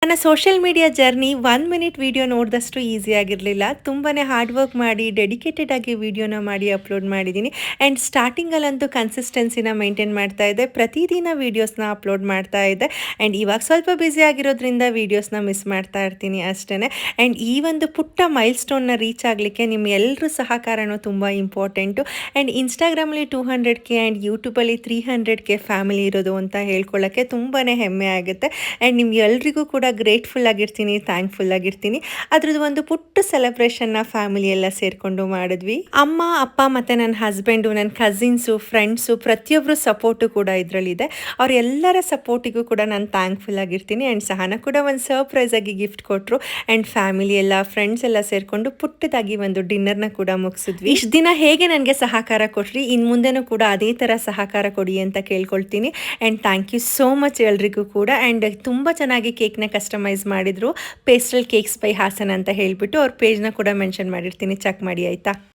ನನ್ನ social media journey 1 minute video ನೋಡಿದಷ್ಟು easy ಆಗಿರಲಿಲ್ಲ. ತುಂಬಾ ಹಾರ್ಡ್ ವರ್ಕ್ ಮಾಡಿ ಡೆಡಿಕೇಟೆಡ್ ಆಗಿ ವಿಡಿಯೋನ ಮಾಡಿ ಅಪ್ಲೋಡ್ ಮಾಡಿದ್ದೀನಿ. ಆ್ಯಂಡ್ ಸ್ಟಾರ್ಟಿಂಗಲ್ಲಂತೂ ಕನ್ಸಿಸ್ಟೆನ್ಸಿನ ಮೇಂಟೈನ್ ಮಾಡ್ತಾ ಇದ್ದೆ. ಪ್ರತಿದಿನ ವೀಡಿಯೋಸ್ನ ಅಪ್ಲೋಡ್ ಮಾಡ್ತಾ ಇದ್ದೆ. ಆ್ಯಂಡ್ ಇವಾಗ ಸ್ವಲ್ಪ ಬ್ಯುಸಿ ಆಗಿರೋದ್ರಿಂದ ವೀಡಿಯೋಸ್ನ ಮಿಸ್ ಮಾಡ್ತಾ ಇರ್ತೀನಿ ಅಷ್ಟೇ. ಆ್ಯಂಡ್ ಈ ಒಂದು ಪುಟ್ಟ ಮೈಲ್‌ಸ್ಟೋನ್ನ ರೀಚ್ ಆಗಲಿಕ್ಕೆ ನಿಮ್ಮ ಎಲ್ಲರ ಸಹಕಾರನೂ ತುಂಬ ಇಂಪಾರ್ಟೆಂಟು. ಆ್ಯಂಡ್ ಇನ್‌ಸ್ಟಾಗ್ರಾಮಲ್ಲಿ 200K ಆ್ಯಂಡ್ ಯೂಟ್ಯೂಬಲ್ಲಿ 300K ಫ್ಯಾಮಿಲಿ ಇರೋದು ಅಂತ ಹೇಳ್ಕೊಳ್ಳೋಕ್ಕೆ ತುಂಬಾ ಹೆಮ್ಮೆ ಆಗುತ್ತೆ. ಆ್ಯಂಡ್ ನಿಮ್ಗೆ ಎಲ್ರಿಗೂ ಕೂಡ ಗ್ರೇಟ್ಫುಲ್ ಆಗಿರ್ತೀನಿ, ಥ್ಯಾಂಕ್ಫುಲ್ ಆಗಿರ್ತೀನಿ. ಅದ್ರದ್ದು ಒಂದು ಪುಟ್ಟ ಸೆಲೆಬ್ರೇಷನ್ನ ಫ್ಯಾಮಿಲಿ ಎಲ್ಲ ಸೇರಿಕೊಂಡು ಮಾಡಿದ್ವಿ. ಅಮ್ಮ, ಅಪ್ಪ ಮತ್ತು ನನ್ನ ಹಸ್ಬೆಂಡು, ನನ್ನ ಕಸಿನ್ಸು, ಫ್ರೆಂಡ್ಸು ಪ್ರತಿಯೊಬ್ಬರು ಸಪೋರ್ಟು ಕೂಡ ಇದರಲ್ಲಿದೆ. ಅವರೆಲ್ಲರ ಸಪೋರ್ಟಿಗೂ ಕೂಡ ನಾನು ಥ್ಯಾಂಕ್ಫುಲ್ ಆಗಿರ್ತೀನಿ. ಆ್ಯಂಡ್ ಸಹನ ಕೂಡ ಒಂದು ಸರ್ಪ್ರೈಸ್ ಆಗಿ ಗಿಫ್ಟ್ ಕೊಟ್ಟರು. ಆ್ಯಂಡ್ ಫ್ಯಾಮಿಲಿ ಎಲ್ಲ, ಫ್ರೆಂಡ್ಸ್ ಎಲ್ಲ ಸೇರಿಕೊಂಡು ಪುಟ್ಟದಾಗಿ ಒಂದು ಡಿನ್ನರ್ನ ಕೂಡ ಮುಗಿಸಿದ್ವಿ. ಇಷ್ಟು ದಿನ ಹೇಗೆ ನನಗೆ ಸಹಕಾರ ಕೊಟ್ರಿ, ಇನ್ನು ಮುಂದೆನೂ ಕೂಡ ಅದೇ ಥರ ಸಹಕಾರ ಕೊಡಿ ಅಂತ ಕೇಳ್ಕೊಳ್ತೀನಿ. And thank you so much ಎಲ್ರಿಗೂ ಕೂಡ. ಆ್ಯಂಡ್ ತುಂಬ ಚೆನ್ನಾಗಿ ಕೇಕ್ನ ಕಸ್ಟಮೈಸ್ ಮಾಡಿದ್ರು. ಪೇಸ್ಟಲ್ ಕೇಕ್ಸ್ ಬೈ ಹಾಸನ್ ಅಂತ ಹೇಳಿಬಿಟ್ಟು ಅವ್ರ ಪೇಜ್ನ ಕೂಡ ಮೆನ್ಷನ್ ಮಾಡಿರ್ತೀನಿ, ಚೆಕ್ ಮಾಡಿ ಆಯಿತಾ.